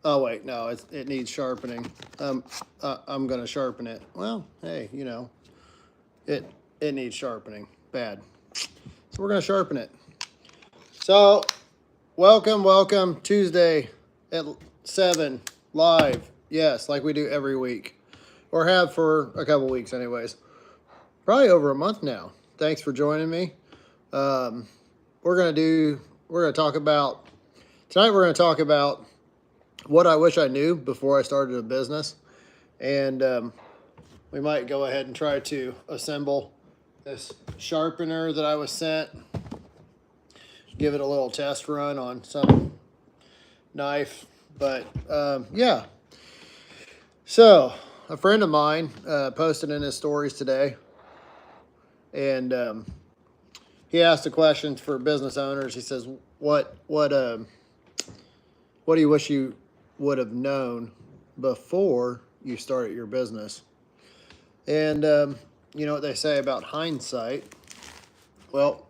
Oh wait, no, it needs sharpening. I'm gonna sharpen it. Well, hey, it it needs sharpening bad, so we're gonna sharpen it. So welcome Tuesday at 7 live. Yes, like we do every week, or have for a couple weeks, anyways. Probably over a month now. Thanks for joining me. Um, we're gonna talk about tonight. We're gonna talk about what I wish I knew before I started a business, and we might go ahead and try to assemble this sharpener that I was sent. Give it a little test run on some knife, but yeah. So a friend of mine posted in his stories today, and he asked a question for business owners. He says, what do you wish you would have known before you started your business?" And you know what they say about hindsight? Well,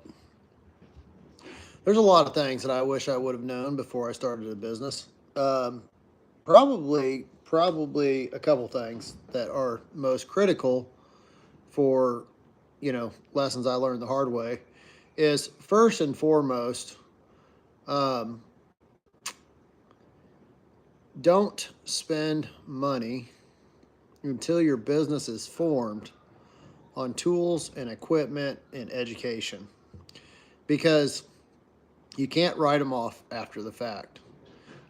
there's a lot of things that I wish I would have known before I started a business. Um, probably a couple things that are most critical for lessons I learned the hard way is first and foremost, um, don't spend money until your business is formed on tools and equipment and education, because you can't write them off after the fact.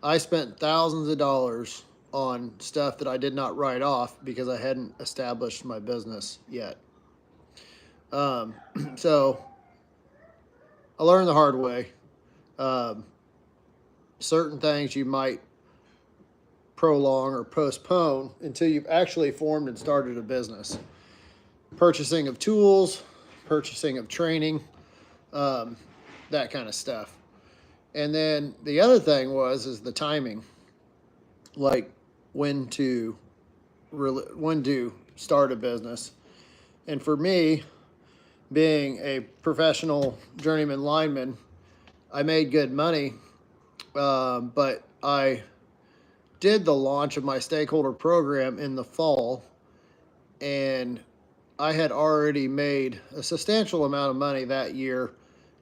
I spent thousands of dollars on stuff that I did not write off because I hadn't established my business yet. Um, so I learned the hard way. Um, Certain things you might prolong or postpone until you've actually formed and started a business. Purchasing of tools, purchasing of training, um, that kind of stuff. And then the other thing is the timing, like when to when to start a business. And for me, being a professional journeyman lineman, I made good money, but I did the launch of my stakeholder program in the fall, and I had already made a substantial amount of money that year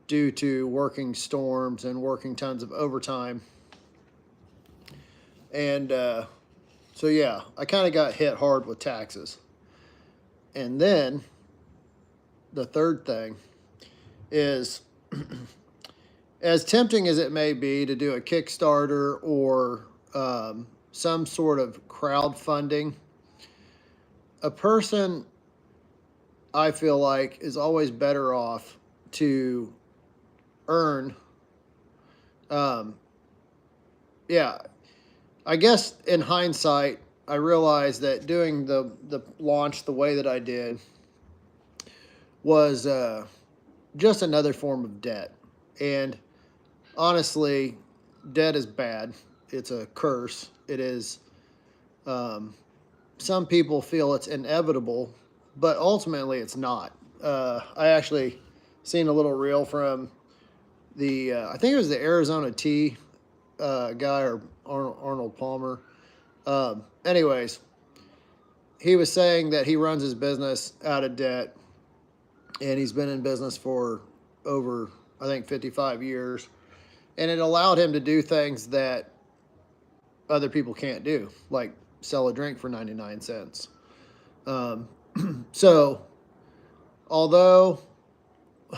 due to working storms and working tons of overtime. And so, yeah, I kind of got hit hard with taxes. And then the third thing is, as tempting as it may be to do a Kickstarter or some sort of crowdfunding, a person, I feel like, is always better off to earn. Um, yeah, I guess in hindsight, I realized that doing the launch the way that I did was just another form of debt. And honestly, debt is bad. It's a curse. It is. Um, some people feel it's inevitable, but ultimately it's not. I actually seen a little reel from the I think it was the Arizona Tea guy, or Arnold Palmer. Anyways, he was saying that he runs his business out of debt, and he's been in business for over, I think, 55 years, and it allowed him to do things that other people can't do, like sell a drink for 99 cents. Um, so, although,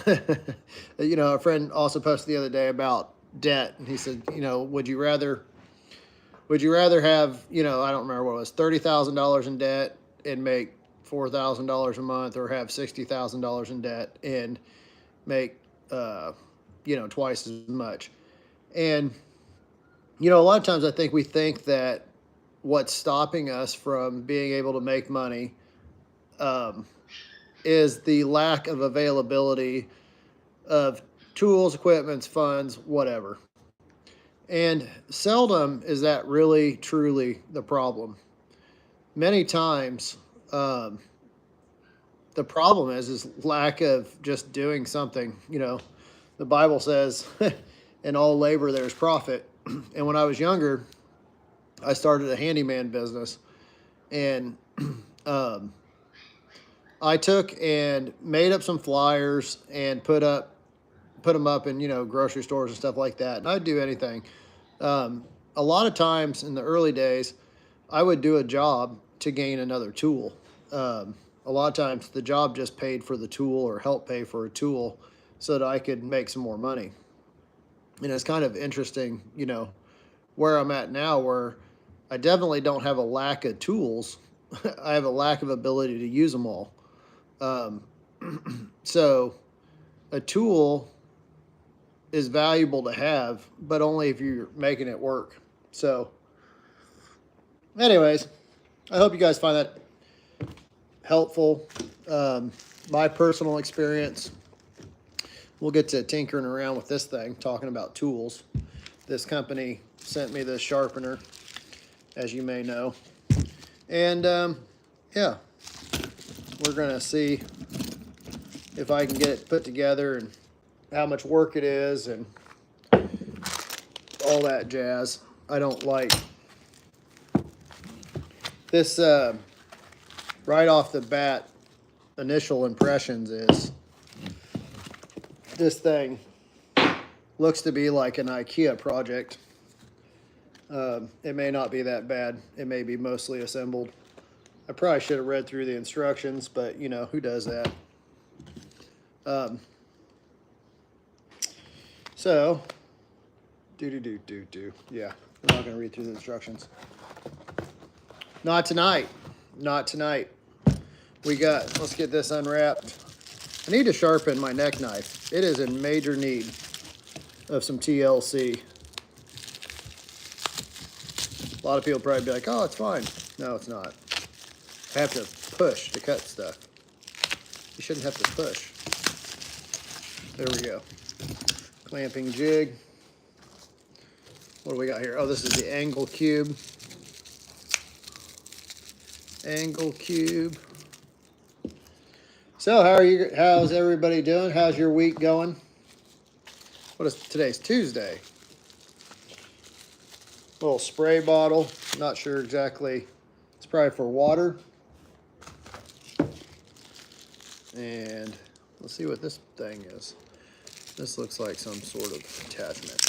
a friend also posted the other day about debt, and he said, would you rather have, I don't remember what it was, $30,000 in debt and make $4,000 a month, or have $60,000 in debt and make, twice as much? And, a lot of times I think we think that what's stopping us from being able to make money um, is the lack of availability of tools, equipments, funds, whatever. And seldom is that really truly the problem. Many times, um, the problem is lack of just doing something. The Bible says, "In all labor there's profit." And when I was younger, I started a handyman business, and I took and made up some flyers and put them up in, grocery stores and stuff like that. And I'd do anything. A lot of times in the early days, I would do a job to gain another tool. A lot of times the job just paid for the tool or helped pay for a tool so that I could make some more money. And it's kind of interesting, where I'm at now, where I definitely don't have a lack of tools. I have a lack of ability to use them all. So a tool is valuable to have, but only if you're making it work. So anyways, I hope you guys find that helpful. My personal experience, we'll get to tinkering around with this thing, talking about tools. This company sent me this sharpener, as you may know. And yeah, we're gonna see if I can get it put together and how much work it is and all that jazz. I don't like this. Right off the bat, initial impressions is this thing looks to be like an IKEA project. It may not be that bad. It may be mostly assembled. I probably should have read through the instructions, but who does that? So, yeah, I'm not going to read through the instructions. Not tonight. Not tonight. Let's get this unwrapped. I need to sharpen my neck knife. It is in major need of some TLC. A lot of people probably be like, oh, it's fine. No, it's not. I have to push to cut stuff. You shouldn't have to push. There we go. Clamping jig. What do we got here? Oh, this is the angle cube. Angle cube. So how's everybody doing? How's your week going? Today's Tuesday. Little spray bottle. Not sure exactly. It's probably for water. And let's see what this thing is. This looks like some sort of attachment.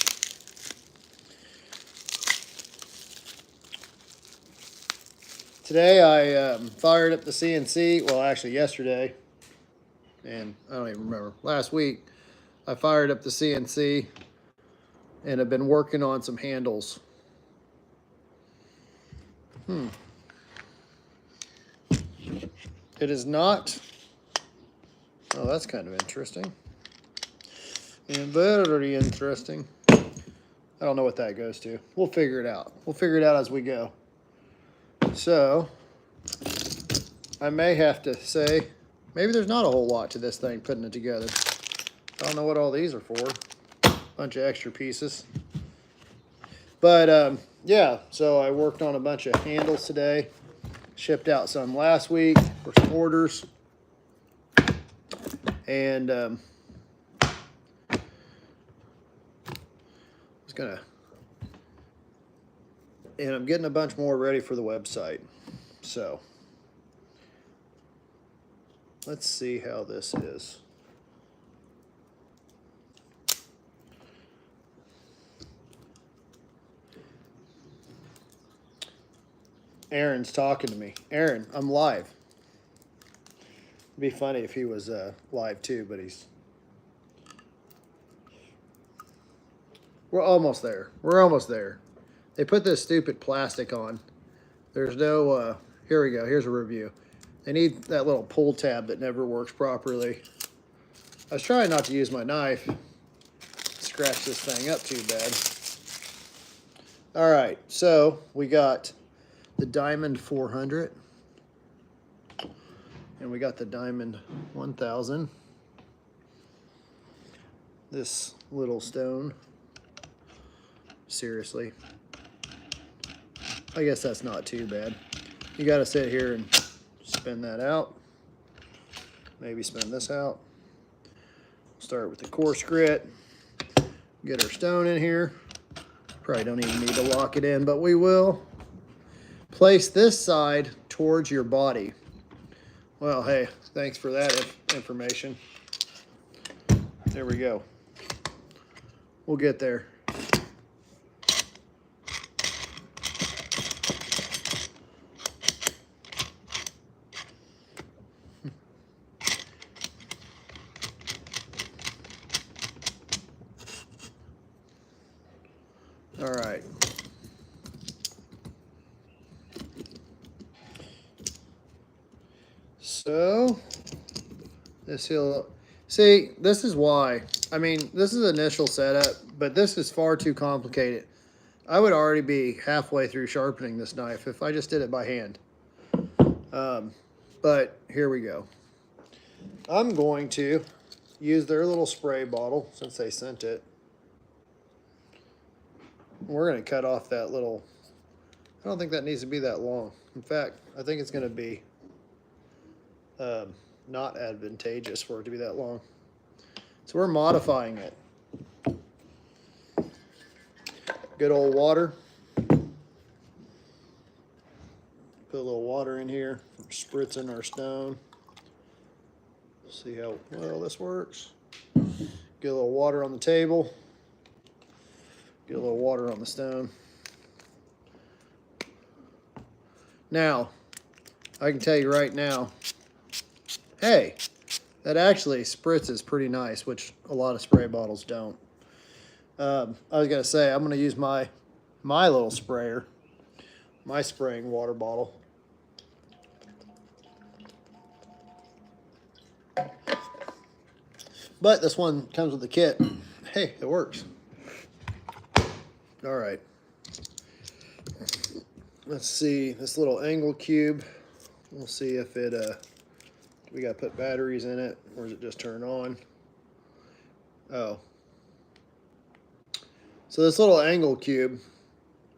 Today I fired up the CNC. Well, actually yesterday, and I don't even remember. Last week, I fired up the CNC and have been working on some handles. It is not. Oh, that's kind of interesting. And very interesting. I don't know what that goes to. We'll figure it out. We'll figure it out as we go. So, I may have to say, maybe there's not a whole lot to this thing, putting it together. I don't know what all these are for. Bunch of extra pieces. But, yeah, so I worked on a bunch of handles today. Shipped out some last week for some orders. And I'm getting a bunch more ready for the website. So let's see how this is. Aaron's talking to me. Aaron, I'm live. It'd be funny if he was live too, but he's... We're almost there. We're almost there. They put this stupid plastic on. There's no... here we go. Here's a review. They need that little pull tab that never works properly. I was trying not to use my knife. Scratch this thing up too bad. All right, so we got the Diamond 400. And we got the Diamond 1000. This little stone. Seriously. I guess that's not too bad. You got to sit here and spin that out. Maybe spin this out. Start with the coarse grit. Get our stone in here. Probably don't even need to lock it in, but we will. place this side towards your body. Well, hey, thanks for that information. There we go. We'll get there. All right. So this hill, see, this is why. I mean, this is initial setup, but this is far too complicated. I would already be halfway through sharpening this knife if I just did it by hand. But here we go. I'm going to use their little spray bottle since they sent it. We're going to cut off that little, I don't think that needs to be that long. In fact, I think it's going to be not advantageous for it to be that long. So we're modifying it. Good old water. Put a little water in here. We're spritzing our stone. See how well this works. Get a little water on the table. Get a little water on the stone. Now, I can tell you right now, hey, that actually spritzes pretty nice, which a lot of spray bottles don't. I was gonna say, I'm gonna use my little sprayer, my spraying water bottle. But this one comes with the kit. Hey, it works. All right. Let's see this little angle cube. We'll see if it, we gotta put batteries in it, or is it just turn on? Oh. So this little angle cube,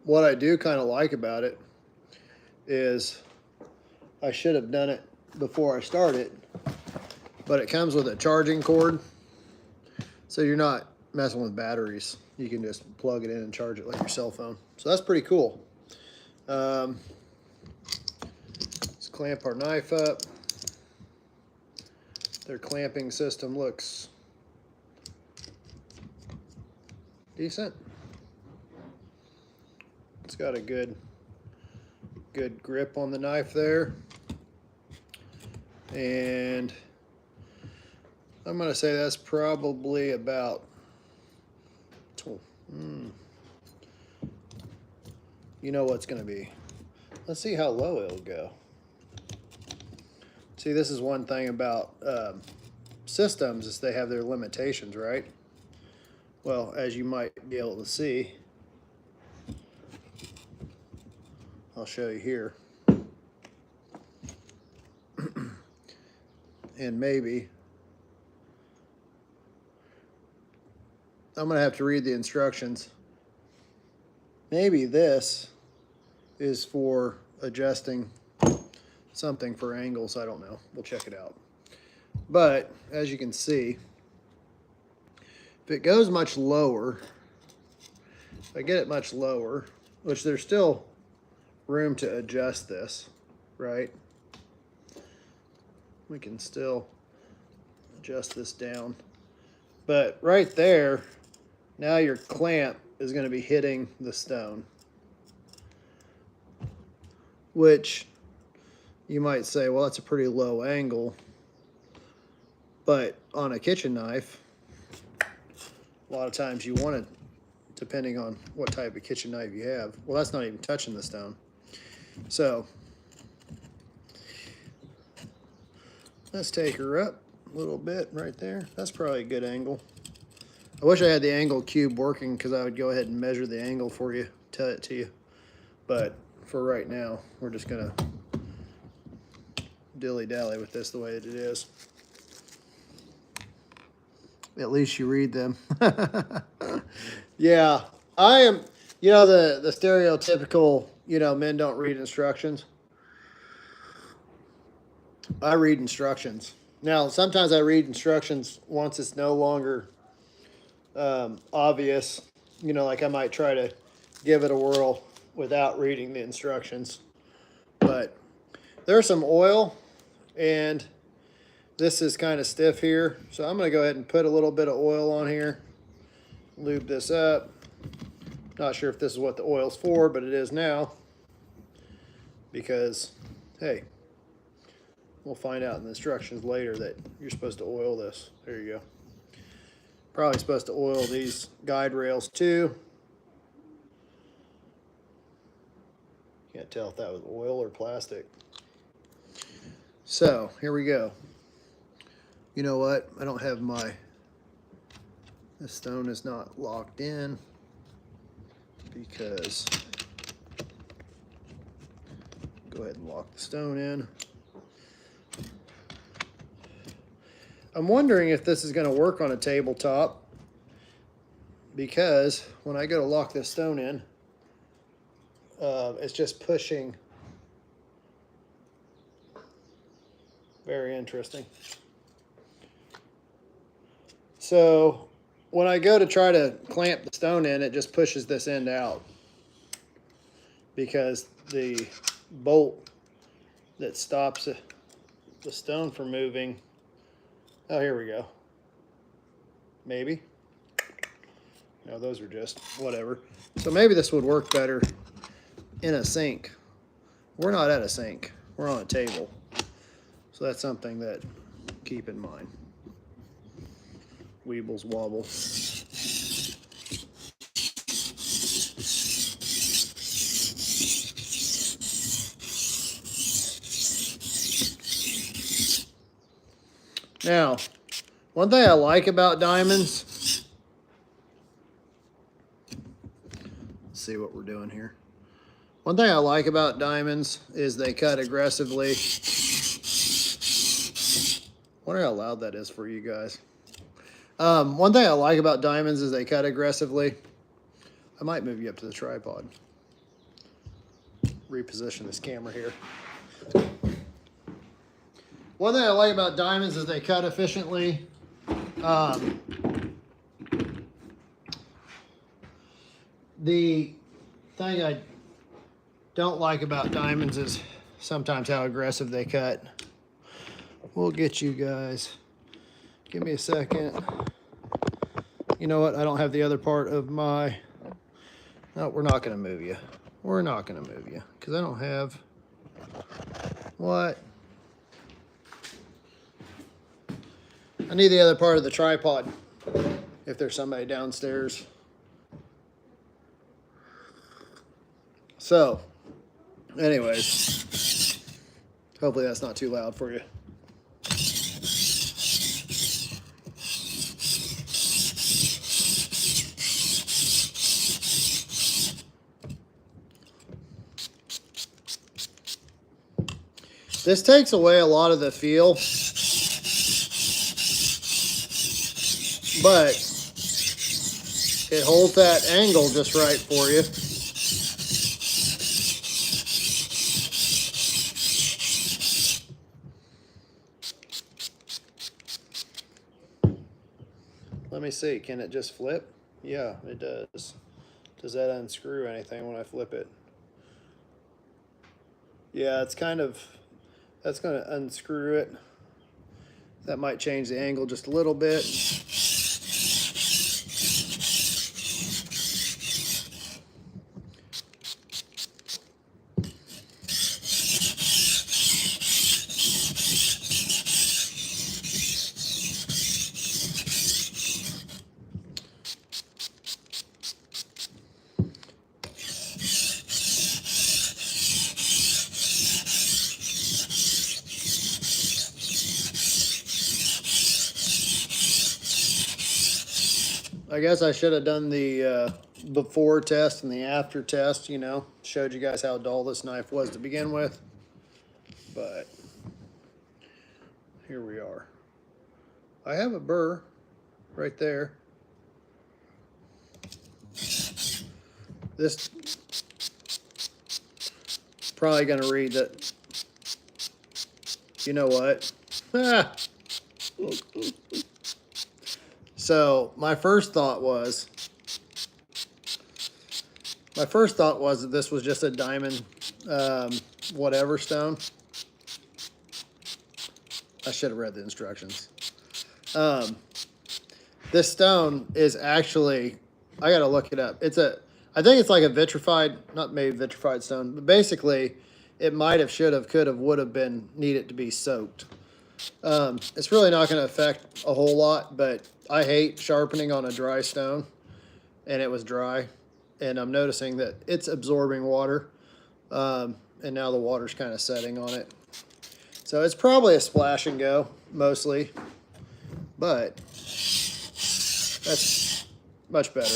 what I do kind of like about it is, I should have done it before I started, but it comes with a charging cord, so you're not messing with batteries. You can just plug it in and charge it like your cell phone. So that's pretty cool. Let's clamp our knife up. Their clamping system looks decent. It's got a good grip on the knife there. And I'm gonna say that's probably about, you know what's gonna be. Let's see how low it'll go. See, this is one thing about systems, is they have their limitations, right? Well, as you might be able to see, I'll show you here. And maybe I'm gonna have to read the instructions. Maybe this is for adjusting something for angles. I don't know. We'll check it out. But as you can see, if it goes much lower, if I get it much lower, which there's still room to adjust this, right? We can still adjust this down. But right there, now your clamp is going to be hitting the stone, which you might say, well, that's a pretty low angle. But on a kitchen knife, a lot of times you want it, depending on what type of kitchen knife you have. Well, that's not even touching the stone. So let's take her up a little bit right there. That's probably a good angle. I wish I had the angle cube working, because I would go ahead and measure the angle for you, tell it to you. But for right now, we're just gonna dilly-dally with this the way that it is. At least you read them. Yeah, I am, you know, the stereotypical, you know, men don't read instructions. I read instructions. Now, sometimes I read instructions once it's no longer obvious. You know, like I might try to give it a whirl without reading the instructions. But there's some oil, and this is kind of stiff here. So I'm going to go ahead and put a little bit of oil on here. Lube this up. Not sure if this is what the oil's for, but it is now. Because, hey, we'll find out in the instructions later that you're supposed to oil this. There you go. Probably supposed to oil these guide rails too. Can't tell if that was oil or plastic. So here we go. You know what? I don't have this stone is not locked in because, go ahead and lock the stone in. I'm wondering if this is going to work on a tabletop, because when I go to lock this stone in, it's just pushing. Very interesting. So when I go to try to clamp the stone in, it just pushes this end out because the bolt that stops the stone from moving. Oh, here we go. Maybe. No, those are just whatever. So maybe this would work better in a sink. We're not at a sink. We're on a table. So that's something that keep in mind. Weebles wobble. Now, one thing I like about diamonds, let's see what we're doing here. One thing I like about diamonds is they cut aggressively. I wonder how loud that is for you guys. One thing I like about diamonds is they cut aggressively. I might move you up to the tripod. Reposition this camera here. One thing I like about diamonds is they cut efficiently. The thing I don't like about diamonds is sometimes how aggressive they cut. We'll get you guys. Give me a second. You know what? I don't have the other part of my... No, we're not going to move you. We're not going to move you because I don't have... What? I need the other part of the tripod if there's somebody downstairs. So, anyways, hopefully that's not too loud for you. This takes away a lot of the feel, but it holds that angle just right for you. Let me see, can it just flip? Yeah, it does. Does that unscrew anything when I flip it? Yeah, it's kind of, that's going to unscrew it. That might change the angle just a little bit. I guess I should have done the before test and the after test, you know, showed you guys how dull this knife was to begin with. But here we are. I have a burr right there. This probably going to read that, you know what? So my first thought was, My first thought was that this was just a diamond whatever stone. I should have read the instructions. This stone is actually, I gotta look it up. I think it's like a vitrified, not maybe vitrified stone, but basically it might have, should have, could have, would have been needed to be soaked. It's really not going to affect a whole lot, but I hate sharpening on a dry stone, and it was dry, and I'm noticing that it's absorbing water, and now the water's kind of setting on it. So it's probably a splash and go, mostly, but that's much better.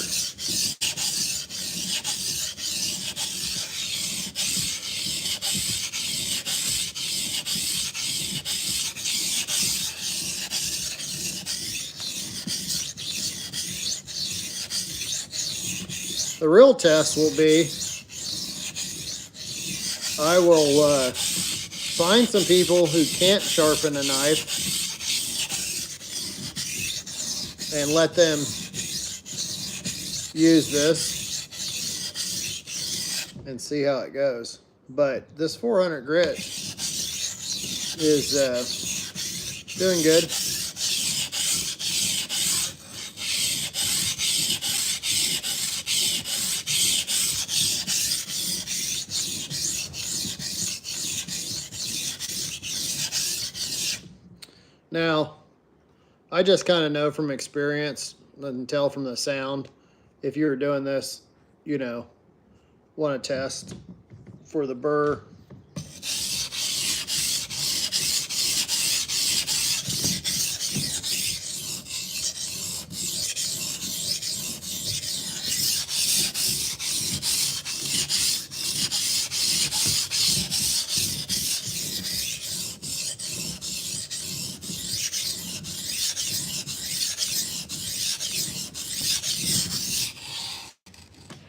The real test will be, I will find some people who can't sharpen a knife and let them use this and see how it goes. But this 400 grit is doing good. Now, I just kind of know from experience and tell from the sound, if you're doing this, you know, want to test for the burr.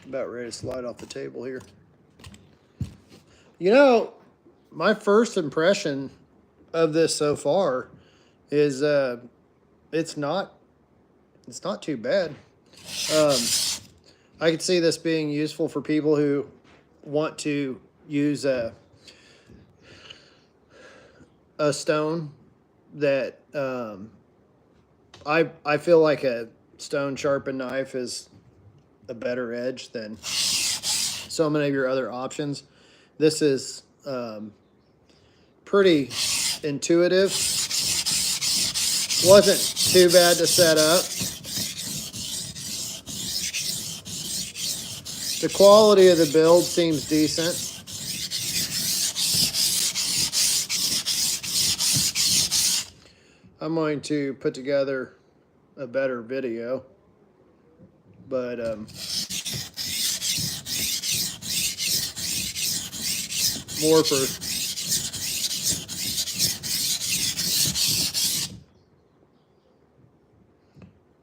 About ready to slide off the table here. You know, my first impression of this so far is it's not too bad. I could see this being useful for people who want to use a stone that I feel like a stone sharpened knife is a better edge than so many of your other options. This is pretty intuitive. Wasn't too bad to set up. The quality of the build seems decent. I'm going to put together a better video, but more for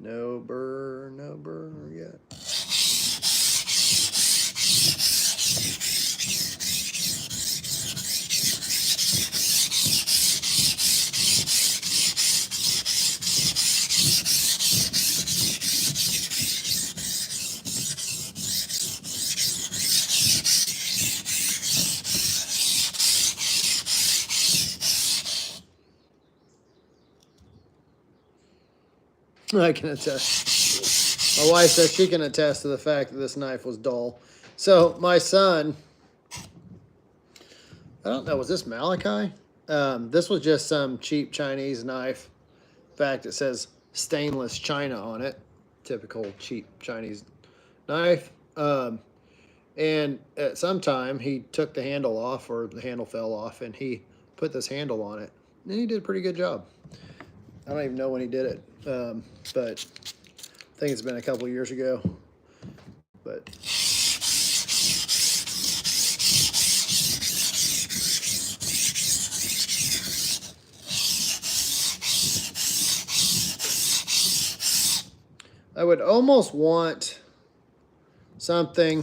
no burr yet. I can attest. My wife says she can attest to the fact that this knife was dull. So my son, I don't know, was this Malachi? This was just some cheap Chinese knife. In fact, it says stainless china on it. Typical cheap Chinese knife. And at some time, he took the handle off, or the handle fell off, and he put this handle on it. And he did a pretty good job. I don't even know when he did it, but I think it's been a couple years ago. But I would almost want something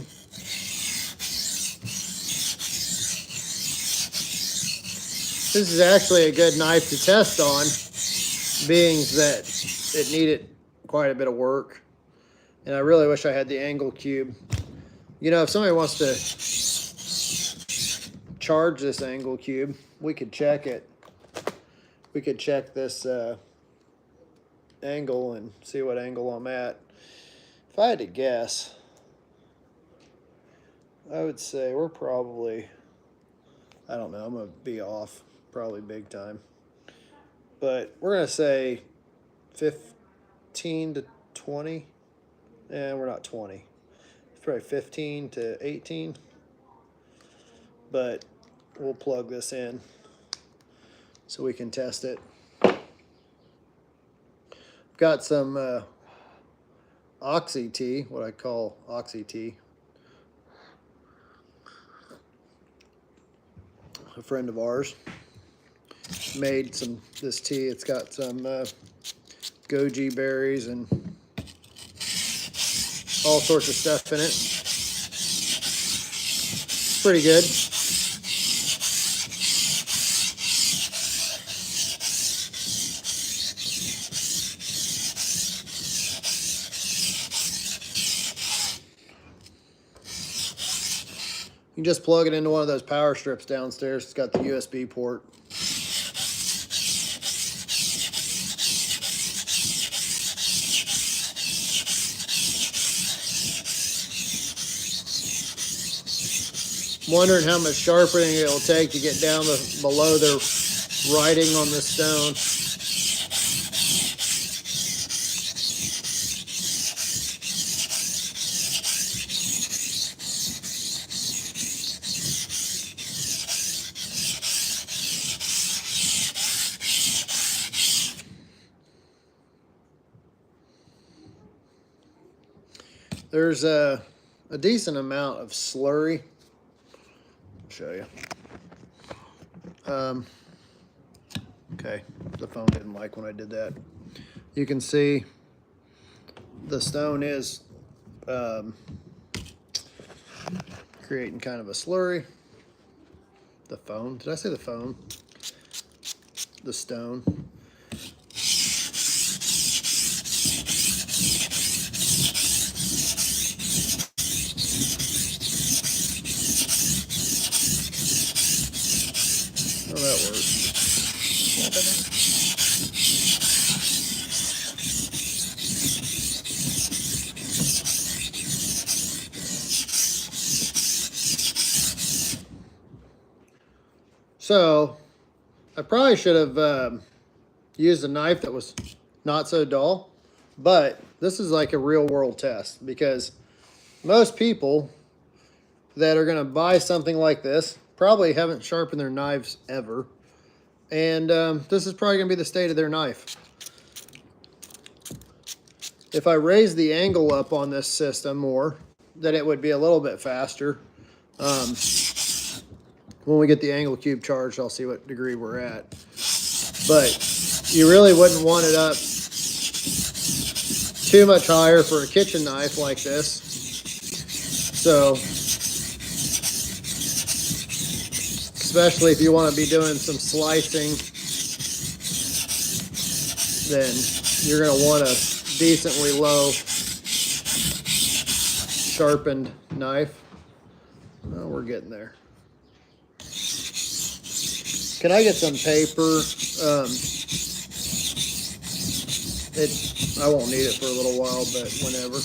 this is actually a good knife to test on, being that it needed quite a bit of work. And I really wish I had the angle cube. You know, if somebody wants to charge this angle cube, we could check it. We could check this angle and see what angle I'm at. If I had to guess, I would say we're probably, I don't know, I'm going to be off probably big time. But we're going to say 15 to 20. And we're not 20. It's probably 15 to 18. But we'll plug this in so we can test it. Got some Oxy tea, what I call Oxy tea. A friend of ours made this tea. It's got some goji berries and all sorts of stuff in it. Pretty good. You can just plug it into one of those power strips downstairs. It's got the USB port. I'm wondering how much sharpening it'll take to get down below the writing on the stone. There's a decent amount of slurry. I'll show you. Okay, the phone didn't like when I did that. You can see the stone is creating kind of a slurry. The phone, did I say the phone? The stone. Oh, that works. So, I probably should have used a knife that was not so dull, but this is like a real world test because most people that are going to buy something like this probably haven't sharpened their knives ever. And this is probably going to be the state of their knife. If I raise the angle up on this system more, then it would be a little bit faster. When we get the angle cube charged, I'll see what degree we're at. But you really wouldn't want it up too much higher for a kitchen knife like this. So, especially if you want to be doing some slicing, then you're going to want a decently low sharpened knife. Oh, we're getting there. Can I get some paper? I won't need it for a little while, but whenever.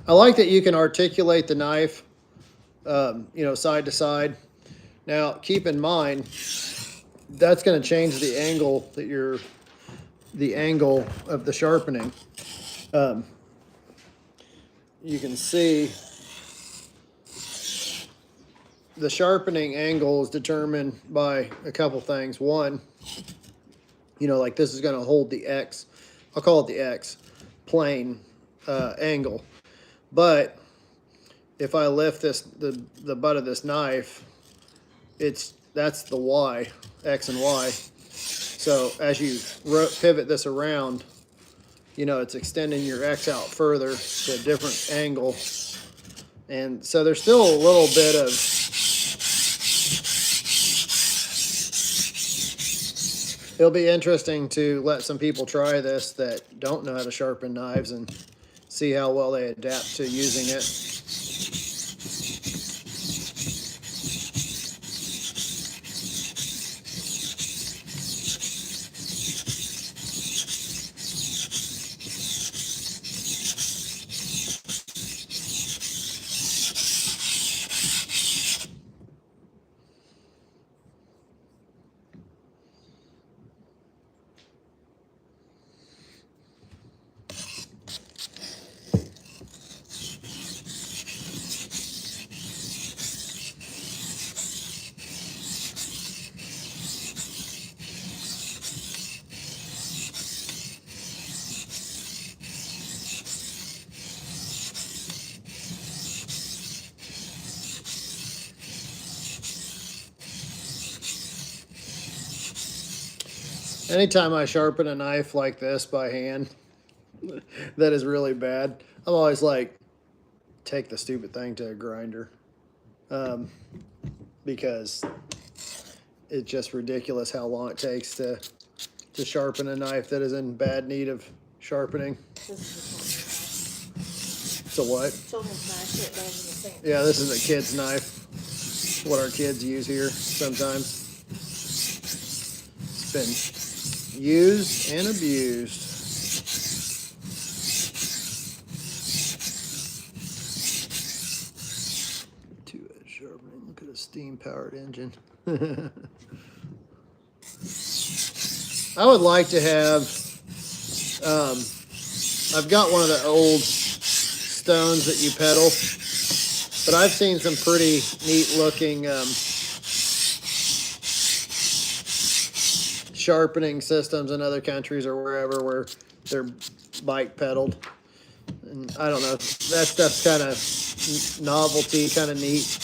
I like that you can articulate the knife, you know, side to side. Now, keep in mind, that's going to change the angle that the angle of the sharpening. You can see the sharpening angle is determined by a couple things. One, you know, like this is going to hold the X, I'll call it the X plane angle. But if I lift this, the butt of this knife, that's the Y, X and Y. So as you pivot this around, you know, it's extending your X out further to a different angle. And so there's still a little bit of it'll be interesting to let some people try this that don't know how to sharpen knives and see how well they adapt to using it. Anytime I sharpen a knife like this by hand, that is really bad. I'm always like, take the stupid thing to a grinder, because it's just ridiculous how long it takes to sharpen a knife that is in bad need of sharpening. So what? Yeah, this is a kid's knife. What our kids use here sometimes. It's been used and abused. Two-edge sharpening. Look at a steam-powered engine. I would like to have. I've got one of the old stones that you pedal, but I've seen some pretty neat-looking sharpening systems in other countries or wherever where they're bike pedaled. And I don't know, that stuff's kind of novelty, kind of neat.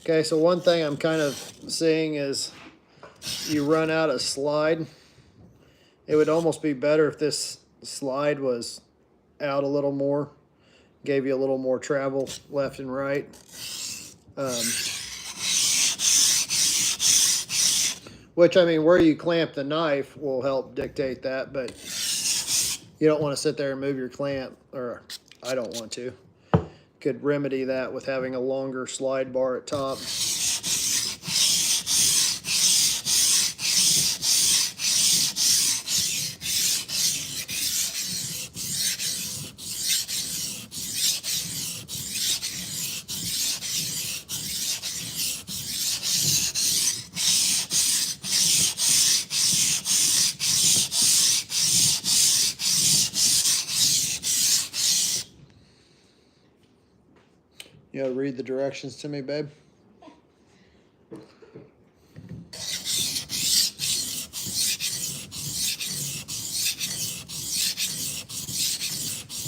Okay, so one thing I'm kind of seeing is you run out of slide. It would almost be better if this slide was out a little more, gave you a little more travel left and right. Which, I mean, where you clamp the knife will help dictate that, but you don't want to sit there and move your clamp, or I don't want to. Could remedy that with having a longer slide bar at top. You gotta read the directions to me, babe. What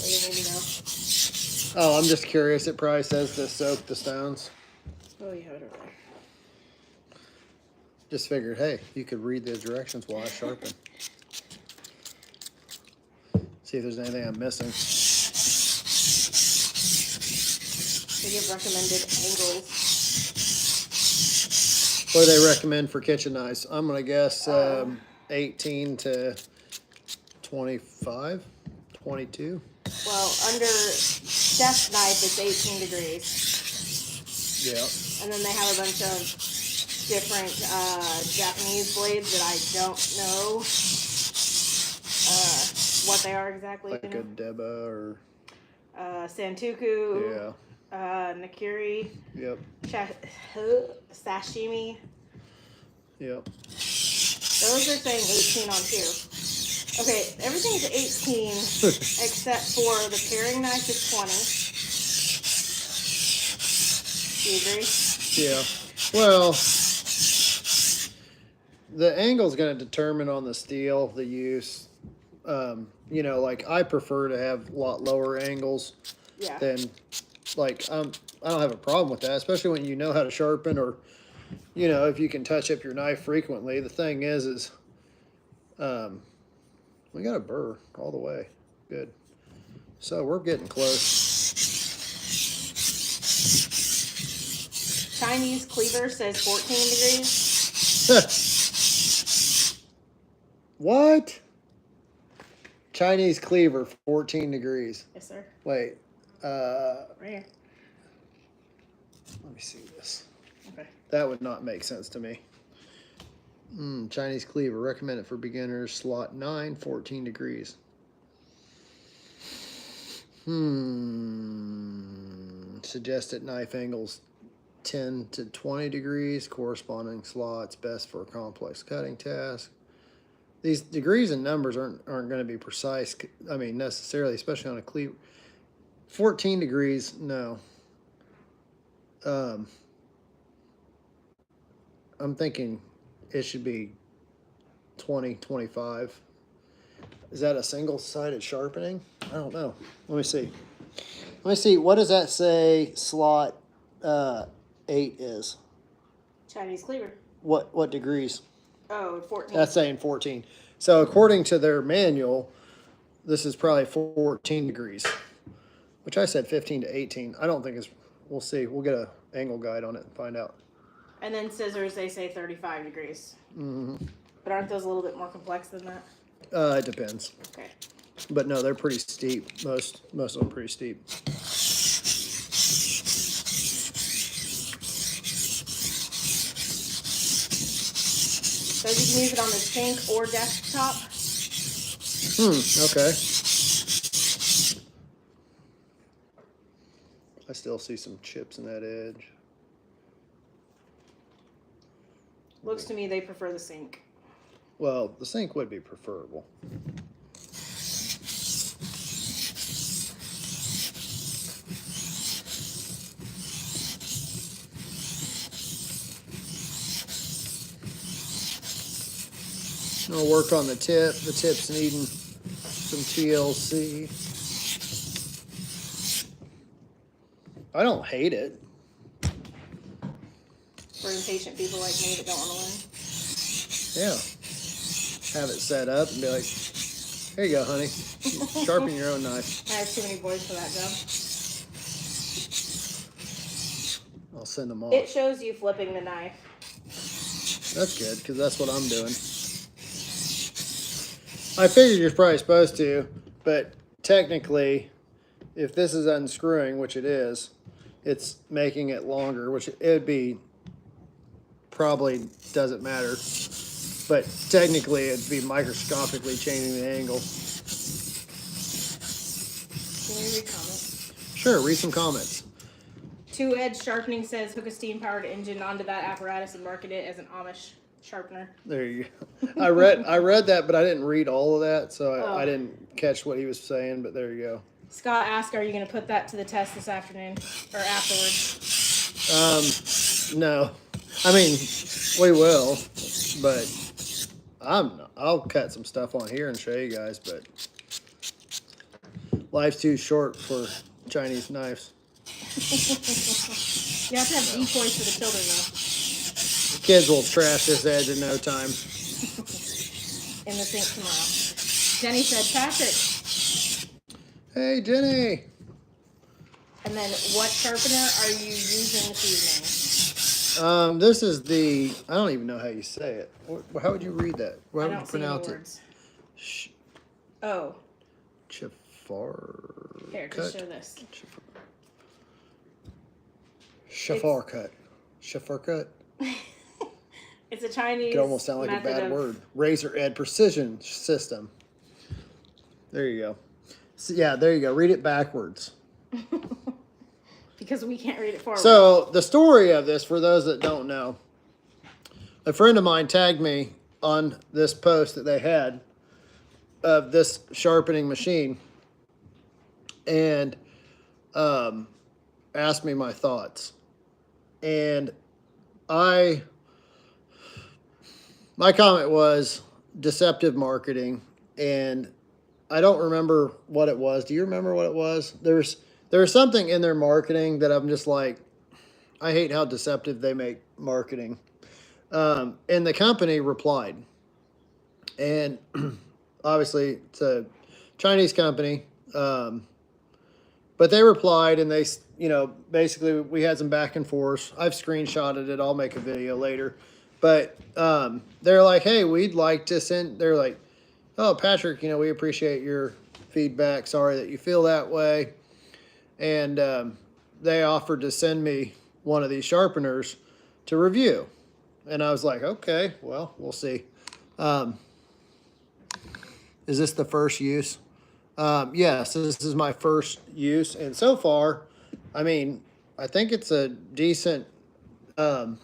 do you need to know? Oh, I'm just curious. It probably says to soak the stones. Oh, you have it over there. Just figured, hey, you could read the directions while I sharpen. See if there's anything I'm missing. They give recommended angles. What do they recommend for kitchen knives? I'm gonna guess 18 to 25, 22. Well, under chef knife, it's 18 degrees. Yeah. And then they have a bunch of different Japanese blades that I don't know what they are exactly. Like a Deba or Santoku. Yeah. Nakiri. Yep. Sashimi. Yep. Those are saying 18 on here. Okay, everything's 18 except for the paring knife is 20. Do you agree? Yeah. Well, the angle's going to determine on the steel, the use. You know, like I prefer to have a lot lower angles than, like, I don't have a problem with that, especially when you know how to sharpen, or, you know, if you can touch up your knife frequently. The thing is, when We got a burr all the way. Good. So we're getting close. Chinese cleaver says 14 degrees. What? Chinese cleaver, 14 degrees. Yes, sir. Wait. Right here. Let me see this. Okay. That would not make sense to me. Chinese cleaver, recommended for beginners, slot 9, 14 degrees. Suggested knife angles 10 to 20 degrees, corresponding slots, best for a complex cutting task. These degrees and numbers aren't going to be precise, I mean, necessarily, especially on a cleaver. 14 degrees, no. I'm thinking it should be 20, 25. Is that a single-sided sharpening? I don't know. Let me see. Let me see. What does that say slot 8 is? Chinese cleaver. What degrees? Oh, 14. That's saying 14. So according to their manual, this is probably 14 degrees, which I said 15 to 18. I don't think it's, we'll see. We'll get an angle guide on it and find out. And then scissors, they say 35 degrees. Mm-hmm. But aren't those a little bit more complex than that? It depends. Okay. But no, they're pretty steep. Most of them pretty steep. So you can use it on the sink or desktop. Okay. I still see some chips in that edge. Looks to me they prefer the sink. Well, the sink would be preferable. I'll work on the tip. The tip's needing some TLC. I don't hate it. For impatient people like me that don't want to learn. Yeah. Have it set up and be like, here you go, honey. Sharpen your own knife. I have too many boys for that job. I'll send them off. It shows you flipping the knife. That's good, because that's what I'm doing. I figured you're probably supposed to, but technically, if this is unscrewing, which it is, it's making it longer, which it would be, probably doesn't matter. But technically, it'd be microscopically changing the angle. Can you read comments? Sure, read some comments. Two Edge Sharpening says hook a steam-powered engine onto that apparatus and market it as an Amish sharpener. There you go. I read that, but I didn't read all of that, so I didn't catch what he was saying, but there you go. Scott asked, are you going to put that to the test this afternoon or afterwards? No. I mean, we will, but I'll cut some stuff on here and show you guys, but life's too short for Chinese knives. You have to have decoys for the children, though. The kids will trash this edge in no time. In the sink tomorrow. Jenny said, Patrick. Hey, Jenny. And then, what sharpener are you using this evening? This is the, I don't even know how you say it. How would you read that? How would you pronounce it? Oh. Chafar. Here, cut. just show this. Shafar cut. Shafar cut. It's a Chinese. It could almost sound like a bad word. Razor Ed Precision System. There you go. So, yeah, there you go. Read it backwards. Because we can't read it forward. So the story of this, for those that don't know, a friend of mine tagged me on this post that they had of this sharpening machine and asked me my thoughts. And my comment was deceptive marketing, and I don't remember what it was. Do you remember what it was? There was something in their marketing that I'm just like, I hate how deceptive they make marketing. And the company replied, and obviously it's a Chinese company, but they replied and they, basically we had some back and forth. I've screenshotted it. I'll make a video later, but they're like, hey, we'd like to send. They're like, oh, Patrick, we appreciate your feedback. Sorry that you feel that way, and they offered to send me one of these sharpeners to review. And I was like, okay, well, we'll see. Is this the first use? Yes, this is my first use. And so far, I mean, I think it's a decent, I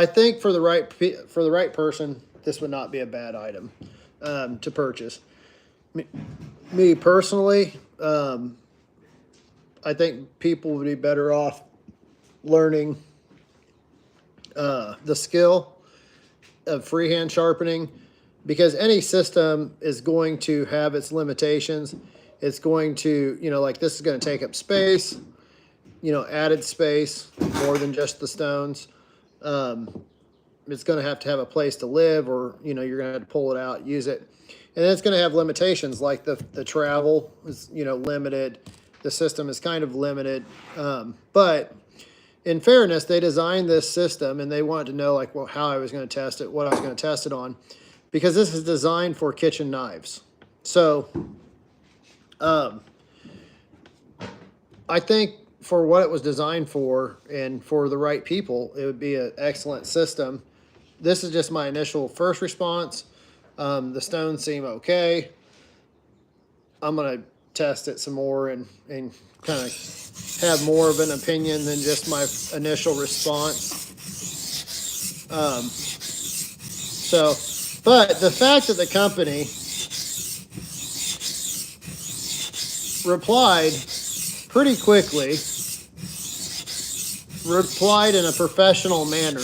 think for the right person, this would not be a bad item to purchase. Me personally, I think people would be better off learning the skill of freehand sharpening, because any system is going to have its limitations. It's going to, like this is going to take up space, added space, more than just the stones. It's going to have a place to live, or, you're going to have to pull it out, use it. And then it's going to have limitations, like the travel is, limited. The system is kind of limited. But in fairness, they designed this system and they wanted to know how I was going to test it, what I was going to test it on, because this is designed for kitchen knives. So I think for what it was designed for and for the right people, it would be an excellent system. This is just my initial first response. The stones seem okay. I'm going to test it some more and kind of have more of an opinion than just my initial response. But the fact that the company replied pretty quickly, replied in a professional manner,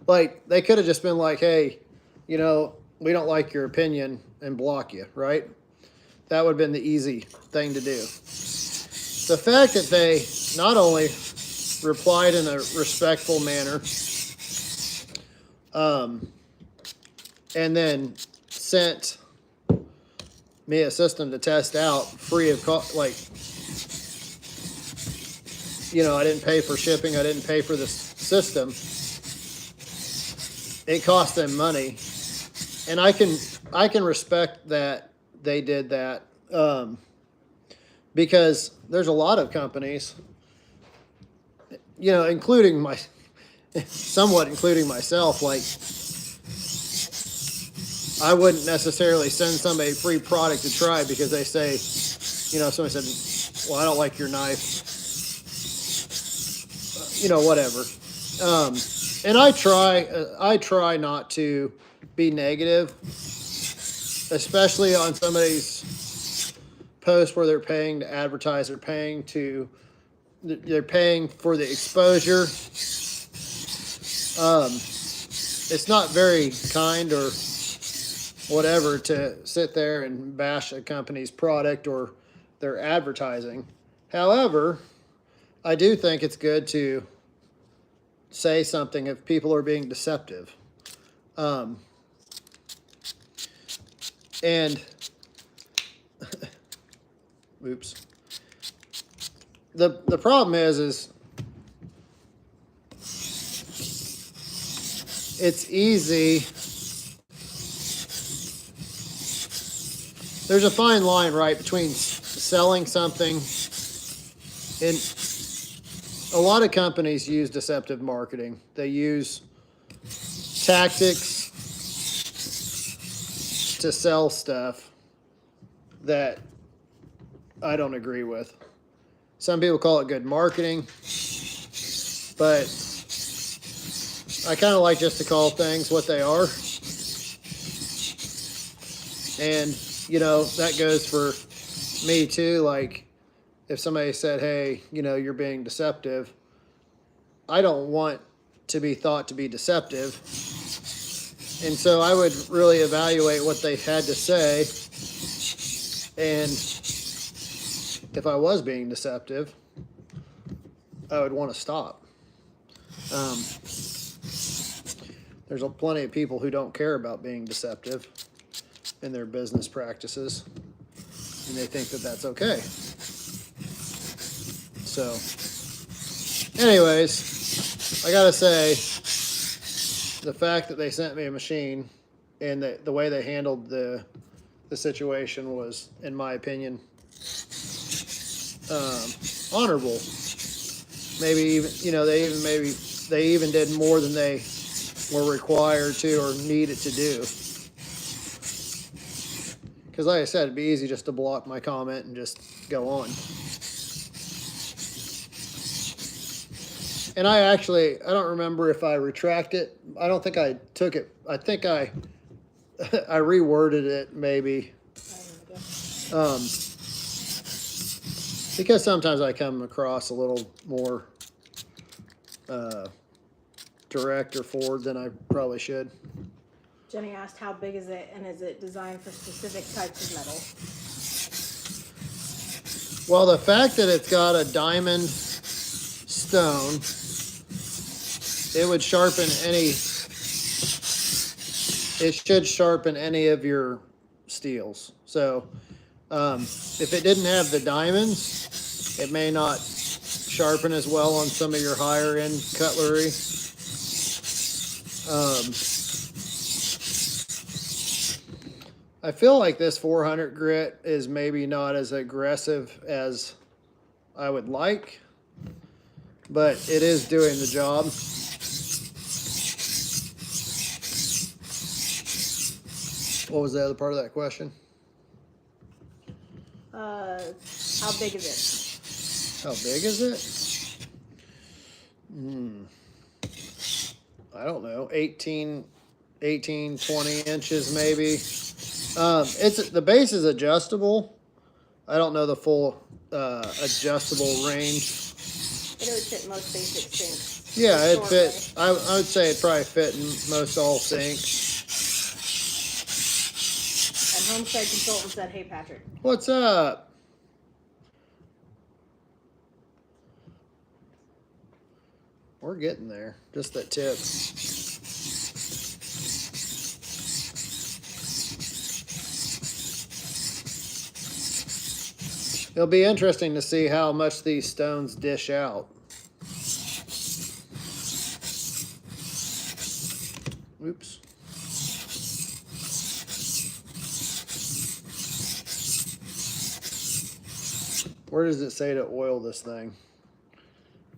like they could have just been like, hey, we don't like your opinion and block you, right? That would have been the easy thing to do. The fact that they not only replied in a respectful manner, and then sent me a system to test out free of cost, I didn't pay for shipping, I didn't pay for the system. It cost them money, and I can respect that they did that, because there's a lot of companies, including including myself, like I wouldn't necessarily send somebody a free product to try because they say, somebody said, well, I don't like your knife, whatever. And I try not to be negative, especially on somebody's post where they're paying to advertise, they're paying for the exposure. It's not very kind or whatever to sit there and bash a company's product or their advertising. However, I do think it's good to say something if people are being deceptive. And oops. The problem is it's easy. There's a fine line, right, between selling something, and a lot of companies use deceptive marketing. They use tactics to sell stuff that I don't agree with. Some people call it good marketing, but I kind of like just to call things what they are. And, that goes for me too. Like, if somebody said, hey, you're being deceptive, I don't want to be thought to be deceptive. And so I would really evaluate what they had to say. And if I was being deceptive, I would want to stop. there's plenty of people who don't care about being deceptive in their business practices, and they think that that's okay. So, anyways, I gotta say, the fact that they sent me a machine and the way they handled the situation was, in my opinion, honorable. Maybe even, you know, they even did more than they were required to or needed to do. Because like I said, it'd be easy just to block my comment and just go on. And I don't remember if I retracted it. I don't think I took it. I think I reworded it maybe. Because sometimes I come across a little more direct or forward than I probably should. Jenny asked, how big is it, and is it designed for specific types of metal? Well, the fact that it's got a diamond stone, it would sharpen it should sharpen any of your steels. So if it didn't have the diamonds, it may not sharpen as well on some of your higher end cutlery. I feel like this 400 grit is maybe not as aggressive as I would like, but it is doing the job. What was the other part of that question? How big is it? How big is it? I don't know, 18, 20 inches maybe. The base is adjustable. I don't know the full adjustable range. It would fit most basic sinks. Yeah, it fit. I would say it probably fit in most all sinks. And Homestead Consultant said, "Hey Patrick, What's up?" We're getting there. Just that tip. It'll be interesting to see how much these stones dish out. Oops. Where does it say to oil this thing?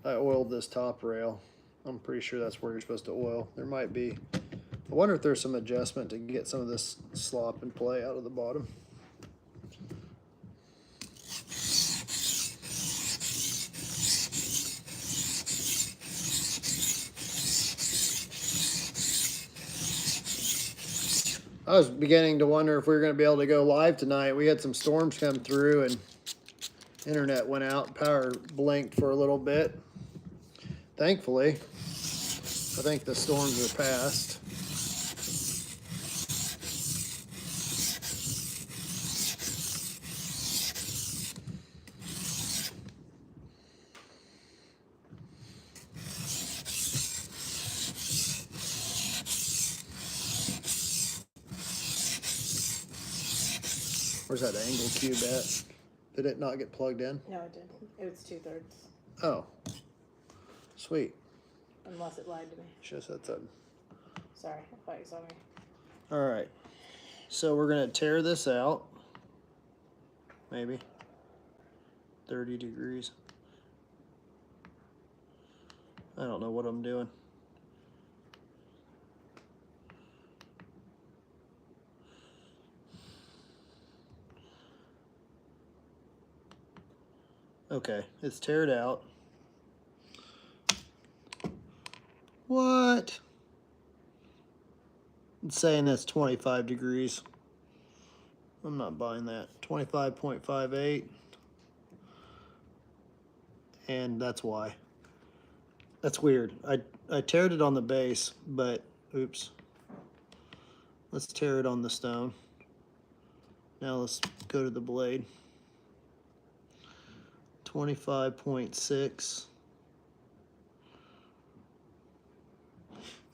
I oiled this top rail. I'm pretty sure that's where you're supposed to oil. There might be. I wonder if there's some adjustment to get some of this slop and play out of the bottom. I was beginning to wonder if we were going to be able to go live tonight. We had some storms come through and internet went out, power blinked for a little bit. Thankfully, I think the storms are past. Where's that angle cube at? Did it not get plugged in? no, it didn't. It was 2/3. Oh, sweet. Unless it lied to me. Should have said something. Sorry, I thought you saw me. All right, so we're gonna tear this out. Maybe 30 degrees. I don't know what I'm doing. Okay, it's teared out. What? It's saying that's 25 degrees. I'm not buying that. 25.58. And that's why. That's weird. I teared it on the base, but oops. Let's tear it on the stone. Now let's go to the blade. 25.6.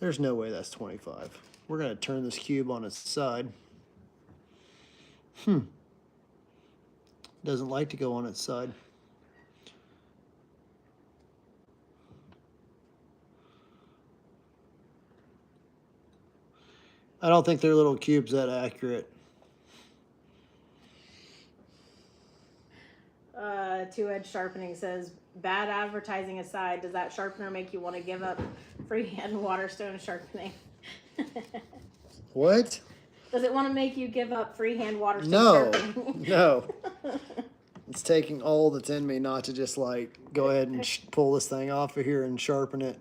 There's no way that's 25. We're going to turn this cube on its side. Doesn't like to go on its side. I don't think their little cube's that accurate. Two-edge sharpening says, bad advertising aside, does that sharpener make you want to give up freehand waterstone sharpening? What? Does it want to make you give up freehand waterstone No, sharpening? no. It's taking all that's in me not to just like go ahead and pull this thing off of here and sharpen it.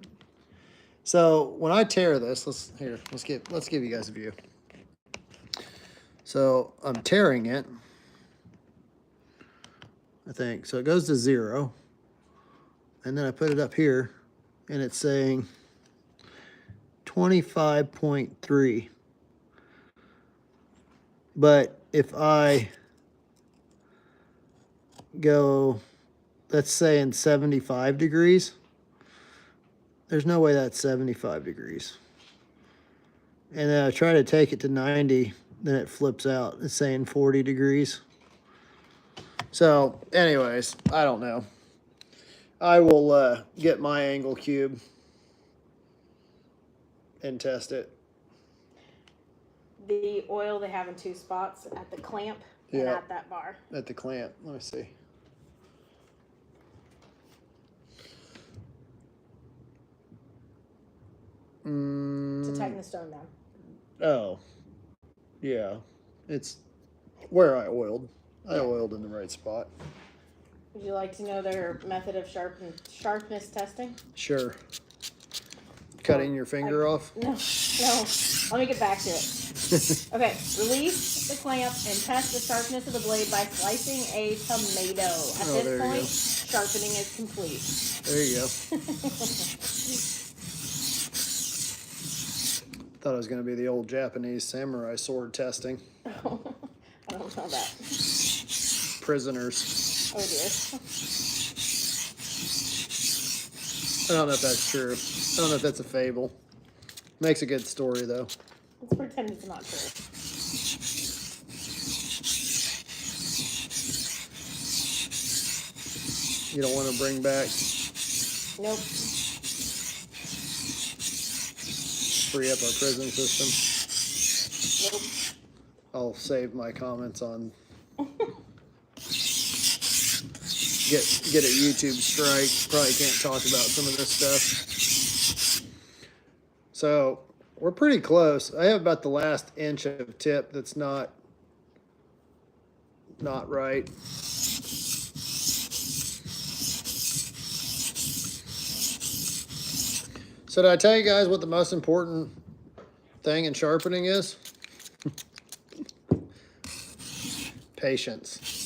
So when I tear this, let's give you guys a view. So I'm tearing it, I think. So it goes to 0. And then I put it up here and it's saying 25.3. But if I go, that's saying 75 degrees, there's no way that's 75 degrees. And then I try to take it to 90, then it flips out. It's saying 40 degrees. So anyways, I don't know. I will get my angle cube and test it. The oil they have in 2 spots, at the clamp and at that bar. At the clamp. Let me see. To tighten the stone down. Oh, yeah. It's where I oiled. I oiled in the right spot. Would you like to know their method of sharpness testing? Sure. Cutting your finger off? No. Let me get back to it. Okay, release the clamp and test the sharpness of the blade by slicing a tomato. At this point, sharpening is complete. There you go. Thought it was going to be the old Japanese samurai sword testing. Oh, I don't know that. Prisoners. Oh dear. I don't know if that's true. I don't know if that's a fable. Makes a good story, though. Let's pretend it's not true. You don't want to bring back? Nope. Free up our prison system? Nope. I'll save my comments on... Get a YouTube strike. Probably can't talk about some of this stuff. So we're pretty close. I have about the last inch of tip that's not right. So did I tell you guys what the most important thing in sharpening is? Patience.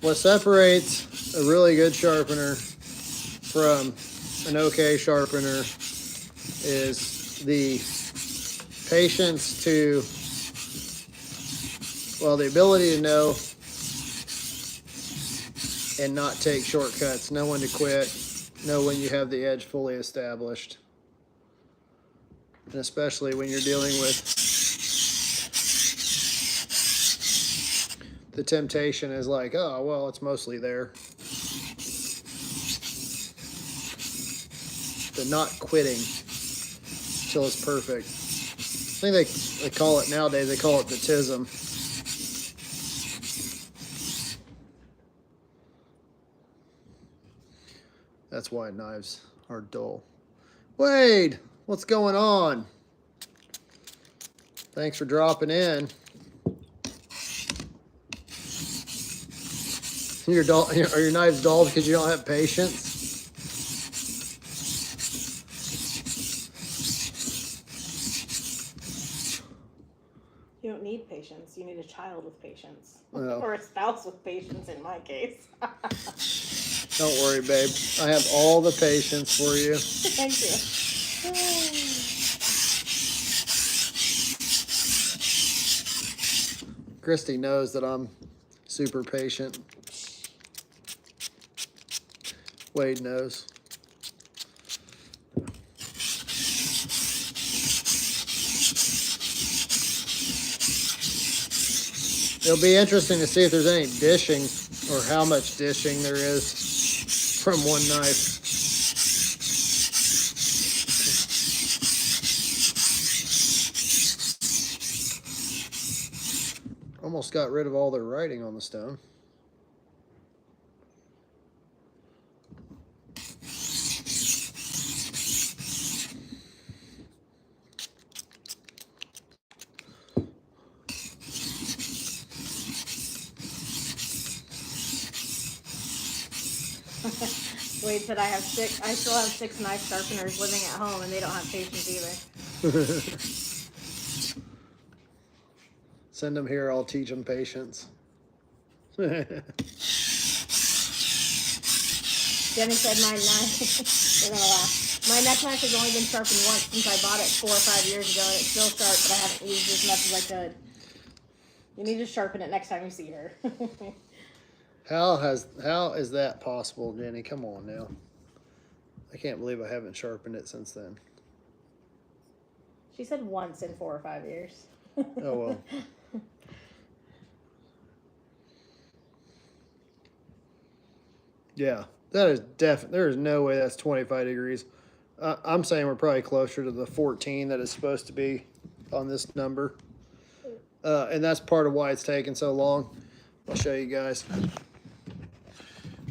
What separates a really good sharpener from an okay sharpener is the patience to, well, the ability to know and not take shortcuts, know when to quit, know when you have the edge fully established. And especially when you're dealing with the temptation is like, oh, well, it's mostly there. But not quitting till it's perfect. I think they call it nowadays, they call it the tism. That's why knives are dull. Wade, what's going on? Thanks for dropping in. Are your knives dull because you don't have patience? You don't need patience. You need a child with patience. Well, or a spouse with patience in my case. Don't worry, babe. I have all the patience for you. Thank you. Christy knows that I'm super patient. Wade knows. It'll be interesting to see if there's any dishing or how much dishing there is from one knife. Almost got rid of all their writing on the stone. Wade said I still have 6 knife sharpeners living at home, and they don't have patience either. Send them here, I'll teach them patience. Jenny said my knife, we're gonna laugh. My neck knife has only been sharpened once since I bought it 4 or 5 years ago, and it's still sharp, but I haven't used it as much as I could. You need to sharpen it next time you see her. How is that possible, Jenny? Come on now. I can't believe I haven't sharpened it since then. She said once in 4 or 5 years. Oh well. Yeah, that is there is no way that's 25 degrees. I'm saying we're probably closer to the 14 that it's supposed to be on this number. And that's part of why it's taking so long. I'll show you guys.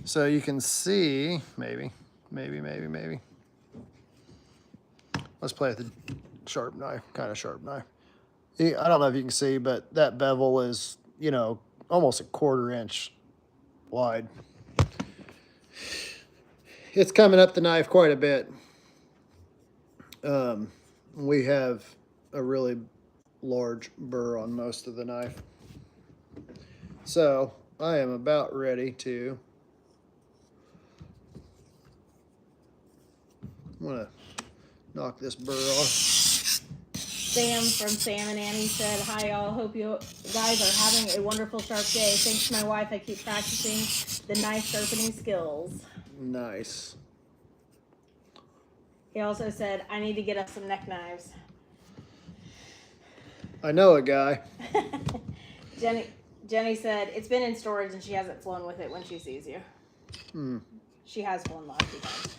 So you can see, maybe. Let's play with the sharp knife, kind of sharp knife. I don't know if you can see, but that bevel is, you know, almost a 1/4 inch wide. It's coming up the knife quite a bit. We have a really large burr on most of the knife. So I am about ready to, I'm gonna knock this burr off. Sam from Sam and Annie said, hi y'all, hope you guys are having a wonderful sharp day. Thanks to my wife, I keep practicing the knife sharpening skills. Nice. He also said, I need to get us some neck knives. I know a guy. Jenny said, it's been in storage and she hasn't flown with it when she sees you. She has flown the last few times.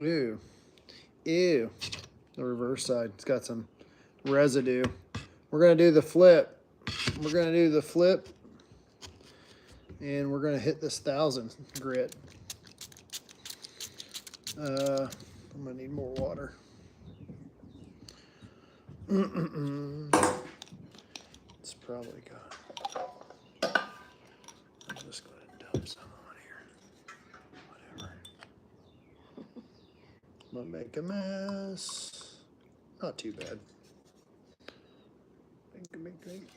Ew. Ew. The reverse side. It's got some residue. We're going to do the flip. And we're going to hit this 1000 grit. I'm going to need more water. It's probably gone. I'm just going to dump some on here. Whatever. I'm going to make a mess. Not too bad. Think.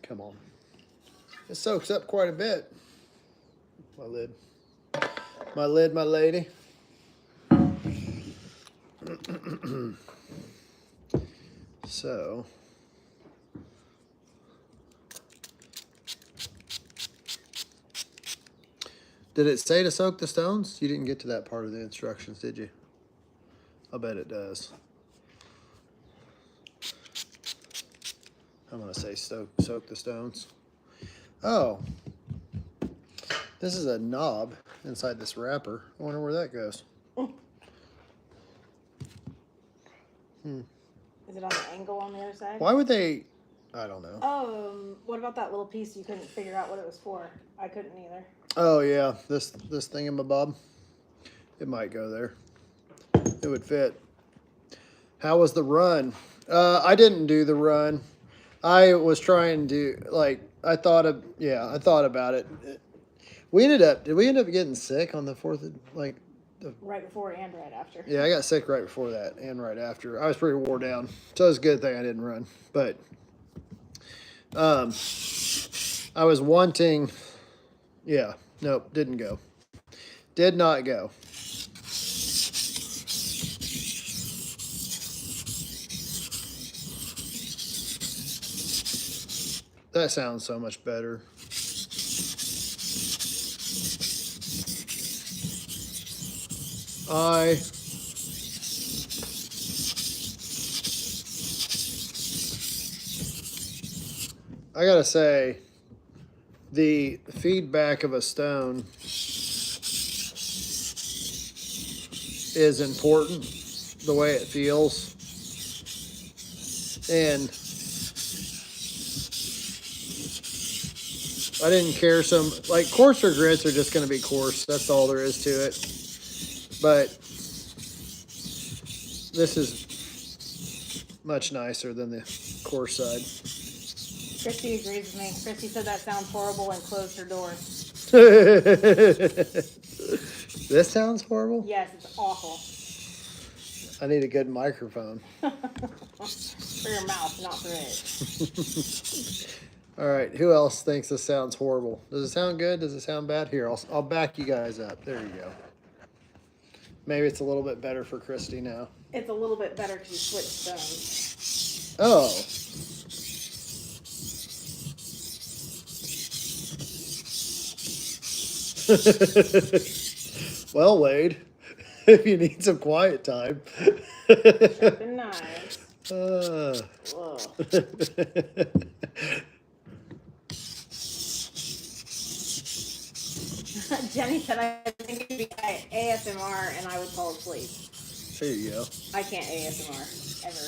Come on. It soaks up quite a bit. My lid. My lady. So. Did it say to soak the stones? You didn't get to that part of the instructions, did you? I bet it does. I'm going to say soak the stones. Oh. This is a knob inside this wrapper. I wonder where that goes. Is it on the angle on the other side? Why would they... I don't know. What about that little piece you couldn't figure out what it was for? I couldn't either. Oh, yeah. This thingamabob. It might go there. It would fit. How was the run? I didn't do the run. I was trying to, like, I thought about it. Did we end up getting sick on the 4th? Right before and right after. Yeah, I got sick right before that and right after. I was pretty wore down. So it's a good thing I didn't run. But I was wanting, yeah, nope, didn't go. Did not go. That sounds so much better. I gotta say, the feedback of a stone is important, the way it feels. And I didn't care like coarser grits are just going to be coarse. That's all there is to it. But this is much nicer than the coarse side. Christy agrees with me. Christy said that sounds horrible and closed her door. This sounds horrible? Yes, it's awful. I need a good microphone. For your mouth, not for it. All right, who else thinks this sounds horrible? Does it sound good? Does it sound bad? Here, I'll back you guys up. There you go. Maybe it's a little bit better for Christy now. It's a little bit better because you switched stones. Oh. Well, Wade, if you need some quiet time. Sharpen knives. Jenny said I think it'd be ASMR and I would fall asleep. There you go. I can't ASMR ever.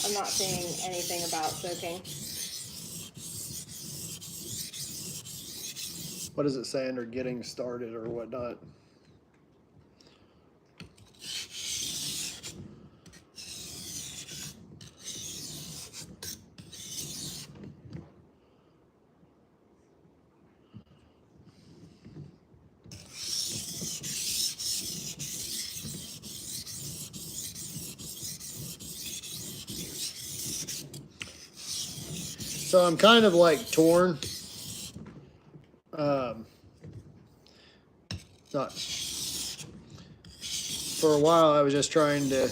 I'm not saying anything about soaking. What is it saying? Or getting started or whatnot? So I'm kind of like torn. Not for a while. I was just trying to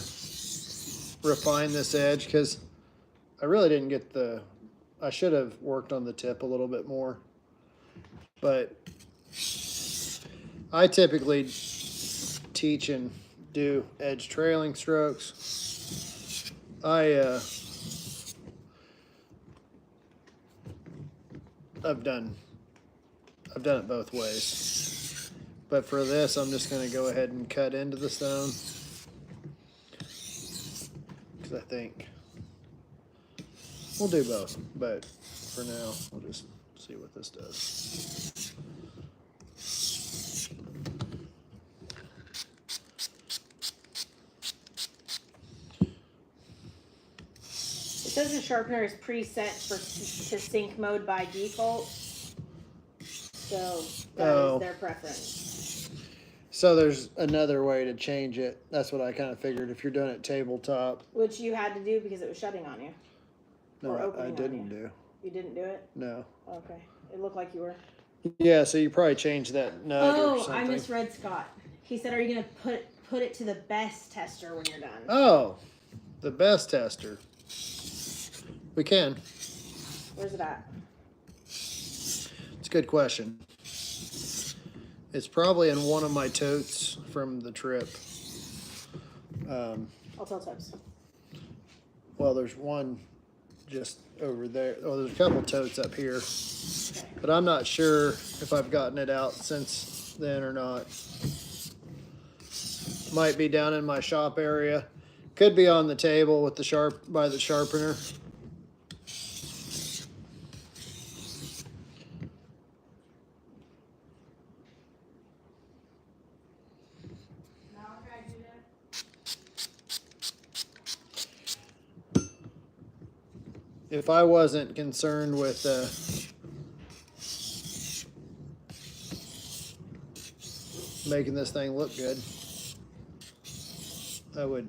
refine this edge because I really didn't get I should have worked on the tip a little bit more. But I typically teach and do edge trailing strokes. I've done it both ways. But for this, I'm just going to go ahead and cut into the stone. Because I think we'll do both. But for now, we'll just see what this does. It says the sharpener is preset to sync mode by default. So that is their preference. So there's another way to change it. That's what I kind of figured if you're doing it tabletop. Which you had to do because it was shutting on you. No, I didn't do. You didn't do it? No. Okay. It looked like you were. Yeah, so you probably changed that nut or something. I misread Scott. He said, are you going to put it to the best tester when you're done? Oh, the best tester. We can. Where's it at? It's a good question. It's probably in one of my totes from the trip. I'll tell Tubbs. Well, there's one just over there. Oh, there's a couple totes up here. Okay. But I'm not sure if I've gotten it out since then or not. Might be down in my shop area. Could be on the table with by the sharpener. If I wasn't concerned with making this thing look good, I would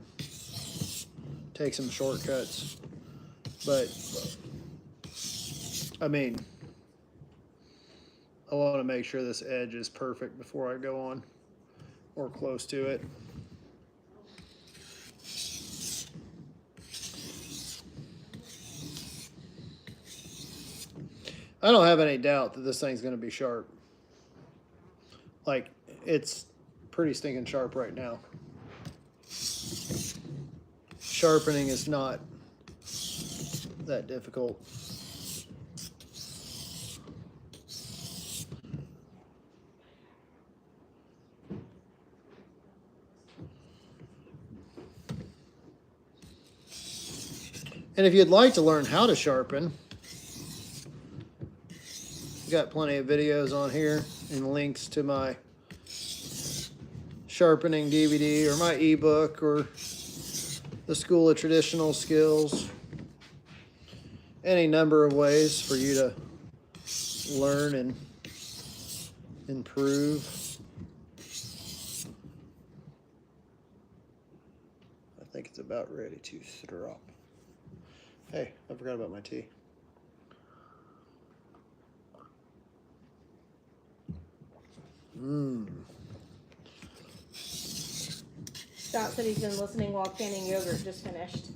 take some shortcuts. But I mean, I want to make sure this edge is perfect before I go on or close to it. I don't have any doubt that this thing's going to be sharp. Like, it's pretty stinking sharp right now. Sharpening is not that difficult. And if you'd like to learn how to sharpen, I've got plenty of videos on here and links to my sharpening DVD or my ebook or the School of Traditional Skills. Any number of ways for you to learn and improve. I think it's about ready to drop. Hey, I forgot about my tea. Scott said he's been listening while canning yogurt, just finished.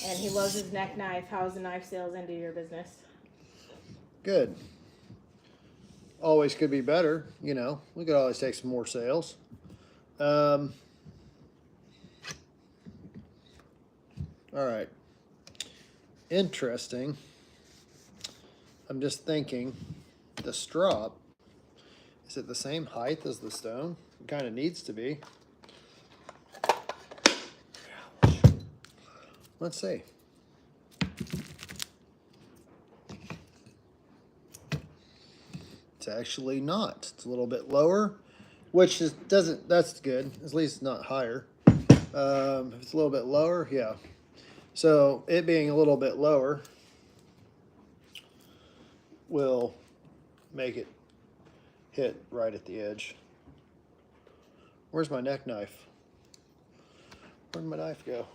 And he loves his neck knife. How's the knife sales into your business? Good. Always could be better, you know. We could always take some more sales. All right. Interesting. I'm just thinking, the strop, is it the same height as the stone? It kind of needs to be. Let's see. It's actually not. It's a little bit lower, which is doesn't. That's good. At least it's not higher. If it's a little bit lower, yeah. So it being a little bit lower will make it hit right at the edge. Where's my neck knife? Where'd my knife go?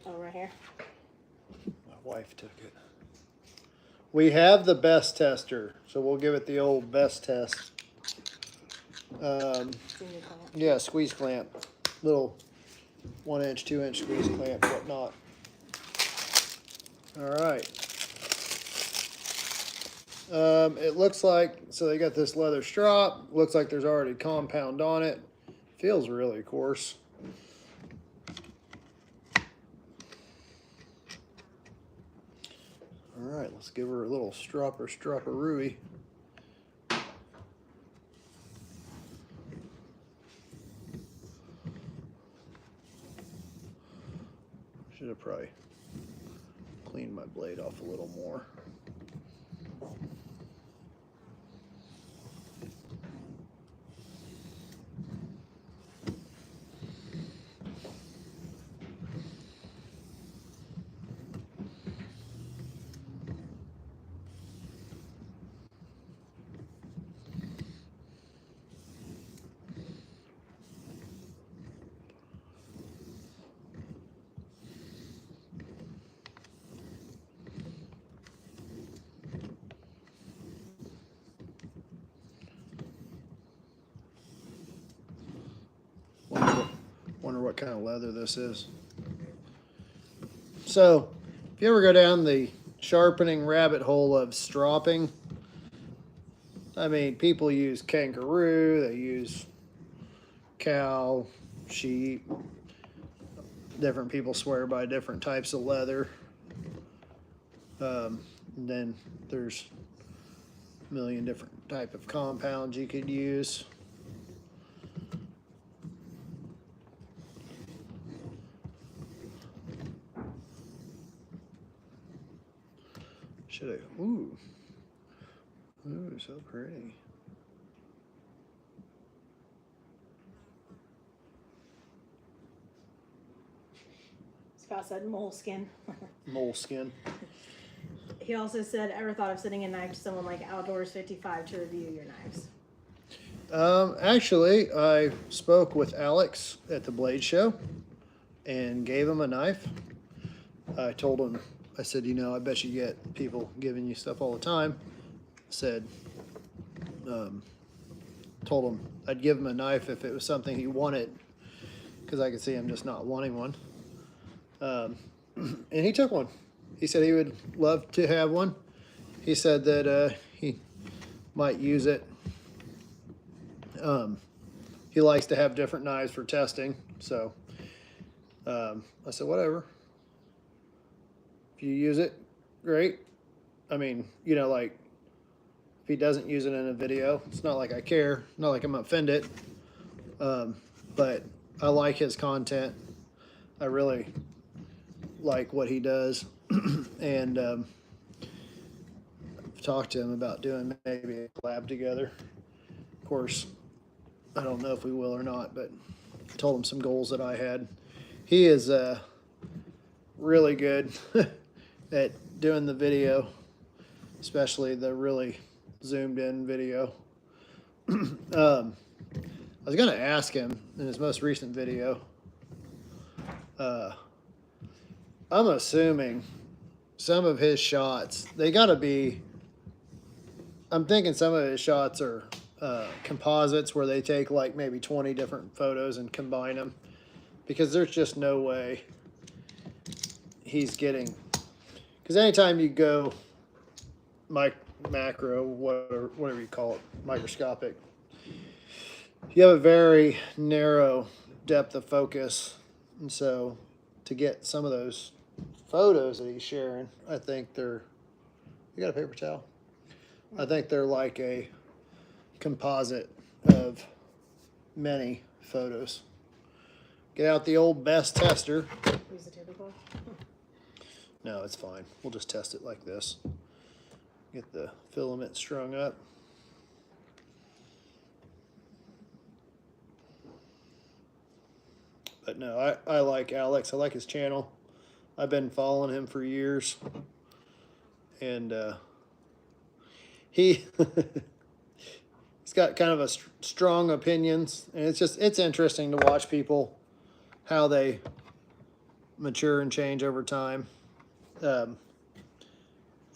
Oh, right here. My wife took it. We have the best tester, so we'll give it the old best test. Yeah, squeeze clamp. Little 1 inch, 2 inch squeeze clamp, whatnot. All right. It looks like, so they got this leather strap. Looks like there's already compound on it. Feels really coarse. All right, let's give her a little stropperooey. Should have probably cleaned my blade off a little more. Wonder what kind of leather this is. So, if you ever go down the sharpening rabbit hole of stropping, I mean, people use kangaroo, they use cow, sheep. Different people swear by different types of leather. Then there's a million different type of compounds you could use. Should I? Ooh, so pretty. Scott said moleskin. Moleskin. He also said, ever thought of sending a knife to someone like Outdoors 55 to review your knives? Actually, I spoke with Alex at the Blade Show and gave him a knife. I told him, I said, you know, I bet you get people giving you stuff all the time. Said, told him I'd give him a knife if it was something he wanted, because I could see him just not wanting one. And he took one. He said he would love to have one. He said that he might use it He likes to have different knives for testing. So I said, whatever. If you use it, great. I mean, you know, like if he doesn't use it in a video, it's not like I care. Not like I'm offended. But I like his content. I really like what he does. And I've talked to him about doing maybe a collab together. Of course, I don't know if we will or not, but I told him some goals that I had. He is really good at doing the video, especially the really zoomed in video. I was going to ask him in his most recent video. I'm assuming some of his shots, they got to be, I'm thinking some of his shots are composites where they take like maybe 20 different photos and combine them, because there's just no way he's getting, because anytime you go macro, whatever you call it, microscopic, you have a very narrow depth of focus. And so to get some of those photos that he's sharing, I think they're, you got a paper towel? I think they're like a composite of many photos. Get out the old best tester. Use the tablecloth. No, it's fine. We'll just test it like this. Get the filament strung up. But no, I like Alex. I like his channel. I've been following him for years. And he's got kind of a strong opinions. And it's interesting to watch people, how they mature and change over time.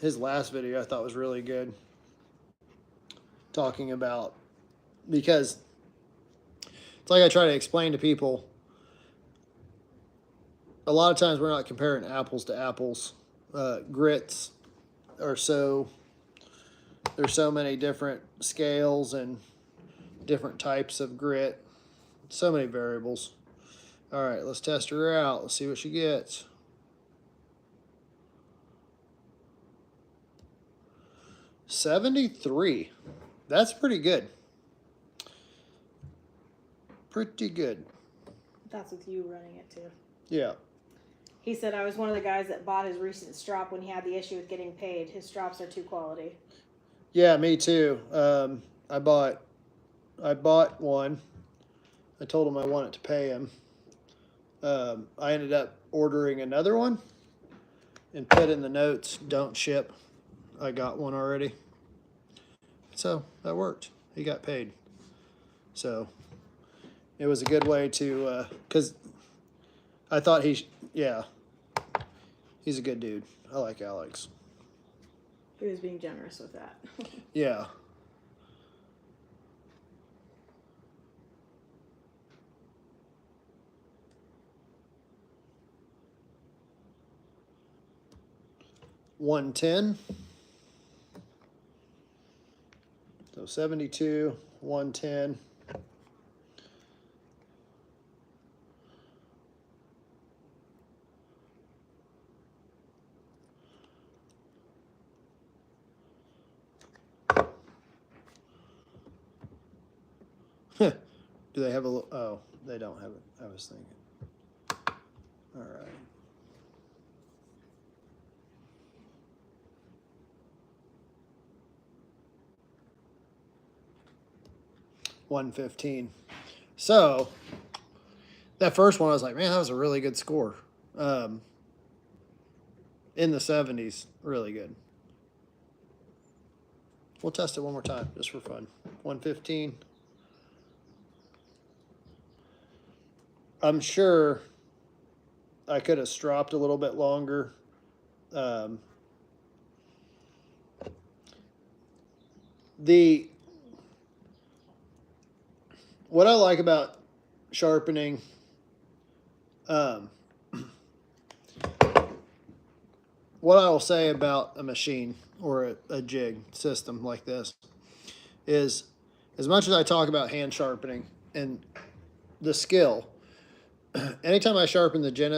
His last video I thought was really good. Talking about, because it's like I try to explain to people, a lot of times we're not comparing apples to apples. Grits are so, there's so many different scales and different types of grit. So many variables. All right, let's test her out. Let's see what she gets. $73. That's pretty good. Pretty good. That's with you running it too. Yeah. He said, I was one of the guys that bought his recent strop when he had the issue with getting paid. His strops are too quality. Yeah, me too. I bought one. I told him I wanted to pay him. I ended up ordering another one and put in the notes, don't ship. I got one already. So that worked. He got paid. So it was a good way to, because I thought yeah, he's a good dude. I like Alex. He was being generous with that. Yeah. $110. So 72, 110. Do they have a little? Oh, they don't have it. I was thinking. All right. $115. So that first one, I was like, man, that was a really good score. In the 70s, really good. We'll test it one more time, just for fun. 115. I'm sure I could have stropped a little bit longer. What I like about sharpening, what I will say about a machine or a jig system like this is as much as I talk about hand sharpening and the skill, anytime I sharpen the Genesis